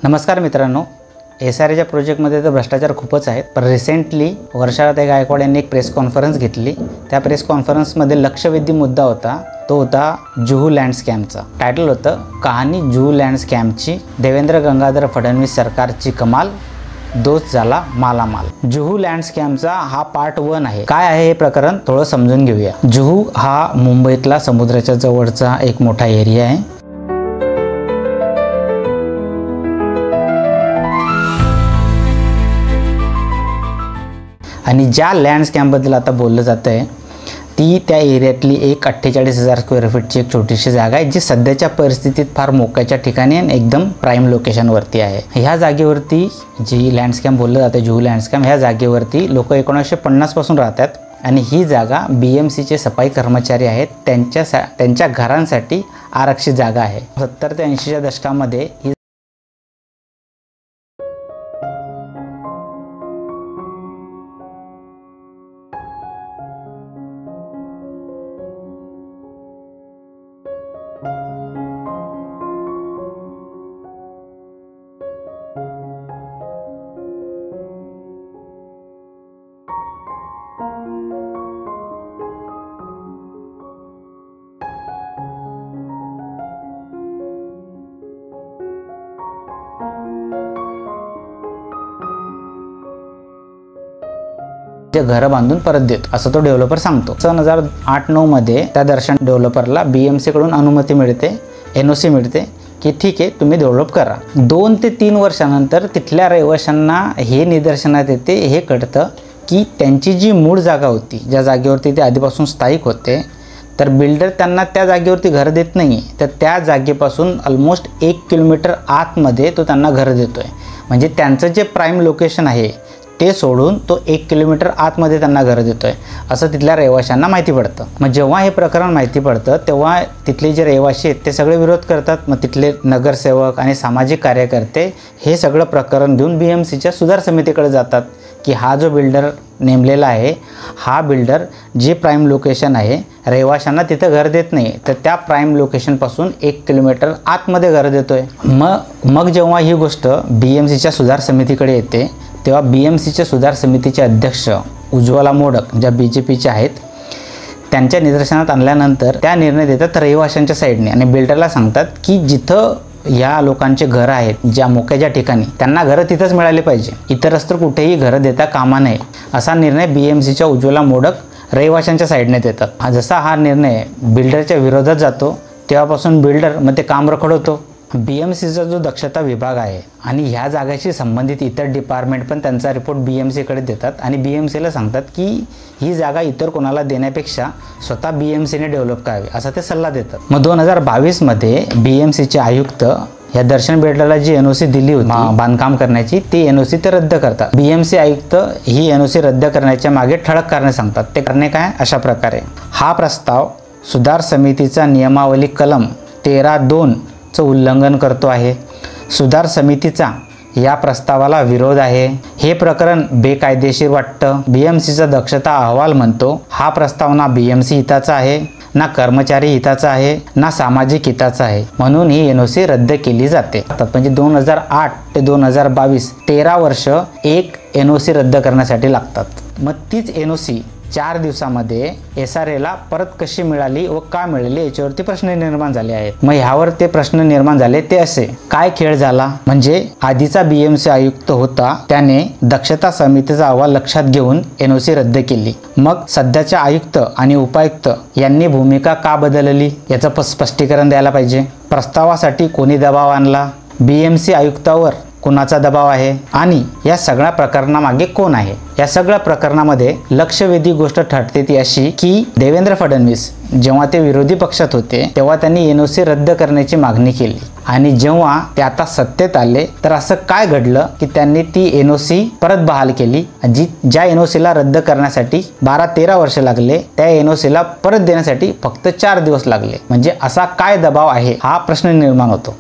नमस्कार मित्रांनो, SRAच्या प्रोजेक्टमध्ये तर भ्रष्टाचार खूपच आहेत. पण रिसेंटली वर्षाताई गायकवाड यांनी एक प्रेस कॉन्फरन्स घेतली. त्या प्रेस कॉन्फरन्समध्ये लक्षवेधी मुद्दा होता, तो होता जुहू लँड स्कॅमचा. टायटल होतं कहाणी जुहू लँड स्कॅमची, देवेंद्र गंगाधर फडणवीस सरकारची कमाल, दोस्त झाला मालामाल. जुहू लँड स्कॅमचा हा पार्ट 1 आहे. काय आहे हे प्रकरण थोडं समजून घेऊया. जुहू हा मुंबईतला समुद्राच्या जवळचा एक मोठा एरिया आहे. आणि ज्या लँड स्कॅमबद्दल आता बोललं जातं आहे ती त्या एरियातली एक 48,000 स्क्वेअर फीटची एक छोटीशी जागा आहे, जी सध्याच्या परिस्थितीत फार मोक्याच्या ठिकाणी आणि एकदम प्राईम लोकेशनवरती आहे. ह्या जागेवरती जी लँड स्कॅम बोललं जातं, जुहू लँड स्कॅम, ह्या जागेवरती लोक 1950 पासून राहतात. आणि ही जागा BMCचे सफाई कर्मचारी आहेत त्यांच्या घरांसाठी आरक्षित जागा आहे. 70 ते 80च्या दशकामध्ये ही ते घरं बांधून परत देतो असं तो डेव्हलपर सांगतो. 2008-9 मध्ये त्या दर्शन डेव्हलपरला BMC कडून अनुमती मिळते, NOC मिळते की ठीक आहे तुम्ही डेव्हलप करा. 2 ते 3 वर्षानंतर तिथल्या रहिवाशांना हे निदर्शनात येते, हे कळतं की त्यांची जी मूळ जागा होती, ज्या जागेवरती ते आधीपासून स्थायिक होते, तर बिल्डर त्यांना त्या जागेवरती घर देत नाही, तर त्या जागेपासून ऑलमोस्ट 1 किलोमीटर आतमध्ये तो त्यांना घर देतोय. म्हणजे त्यांचं जे प्राईम लोकेशन आहे ते सोडून तो 1 किलोमीटर आतमध्ये त्यांना घर देतोय असं तिथल्या रहिवाशांना माहिती पडतं. मग जेव्हा हे प्रकरण माहिती पडतं तेव्हा तिथले जे रहिवाशी आहेत ते सगळे विरोध करतात. मग तिथले नगरसेवक आणि सामाजिक कार्यकर्ते हे सगळं प्रकरण घेऊन BMCच्या सुधार समितीकडे जातात की हा जो बिल्डर नेमलेला आहे, हा बिल्डर जे प्राईम लोकेशन आहे रहिवाशांना तिथं घर देत नाही, तर त्या प्राईम लोकेशनपासून 1 किलोमीटर आतमध्ये घर देतोय. मग जेव्हा ही गोष्ट BMCच्या सुधार समितीकडे येते तेव्हा BMCच्या सुधार समितीचे अध्यक्ष उज्ज्वला मोडक, ज्या BJPच्या आहेत, त्यांच्या निदर्शनात आणल्यानंतर त्या निर्णय देतात रहिवाशांच्या साईडने आणि बिल्डरला सांगतात की जिथं या लोकांचे घरं आहेत, ज्या मोक्याच्या ठिकाणी, त्यांना घरं तिथंच मिळाली पाहिजे, इतरच तर कुठेही घरं देता कामा नये असा निर्णय BMCच्या उज्ज्वला मोडक रहिवाशांच्या साईडने देतात. जसा हा निर्णय बिल्डरच्या विरोधात जातो तेव्हापासून बिल्डर मग ते काम रखडवतो. BMCचा जो दक्षता विभाग आहे आणि ह्या जागाशी संबंधित इतर डिपार्टमेंट पण त्यांचा रिपोर्ट BMCकडे देतात आणि BMCला सांगतात की ही जागा इतर कोणाला देण्यापेक्षा स्वतः BMCने डेव्हलप करावी असा ते सल्ला देतात. मग 2022 मध्ये BMCचे आयुक्त या दर्शन बिल्डरला जी NOC दिली होती बांधकाम करण्याची, ती NOC ते रद्द करतात. BMC आयुक्त ही NOC रद्द करण्याच्या मागे ठळक कारणे सांगतात. ते करणे काय? अशा प्रकारे हा प्रस्ताव सुधार समितीचा नियमावली कलम 13(2) चं उल्लंघन करतो आहे. सुधार समितीचा या प्रस्तावाला विरोध आहे. हे प्रकरण बेकायदेशीर वाटतं. BMCचा दक्षता अहवाल म्हणतो हा प्रस्ताव ना BMC हिताचा आहे, ना कर्मचारी हिताचा आहे, ना सामाजिक हिताचा आहे, म्हणून ही NOC रद्द केली जाते. म्हणजे 2008 ते 2022 13 वर्ष एक NOC रद्द करण्यासाठी लागतात. मग तीच NOC 4 दिवसामध्ये SRAला परत कशी मिळाली व का मिळाली याच्यावरती प्रश्न निर्माण झाले आहेत. मग ह्यावर ते प्रश्न निर्माण झाले ते असे, काय खेळ झाला? म्हणजे आधीचा BMC आयुक्त होता त्याने दक्षता समितीचा अहवाल लक्षात घेऊन NOC रद्द केली. मग सध्याच्या आयुक्त आणि उपायुक्त यांनी भूमिका का बदलली याचं स्पष्टीकरण द्यायला पाहिजे. प्रस्तावासाठी कोणी दबाव आणला? BMC आयुक्तावर कोणाचा दबाव आहे आणि या सगळ्या प्रकरणामागे कोण आहे? या सगळ्या प्रकरणामध्ये लक्षवेधी गोष्ट ठरते ती अशी की देवेंद्र फडणवीस जेव्हा ते विरोधी पक्षात होते तेव्हा त्यांनी NOC रद्द करण्याची मागणी केली आणि जेव्हा ते आता सत्तेत आले तर असं काय घडलं की त्यांनी ती NOC परत बहाल केली. ज्या NOCला रद्द करण्यासाठी 12-13 वर्ष लागले, त्या NOCला परत देण्यासाठी फक्त 4 दिवस लागले. म्हणजे असा काय दबाव आहे हा प्रश्न निर्माण होतो.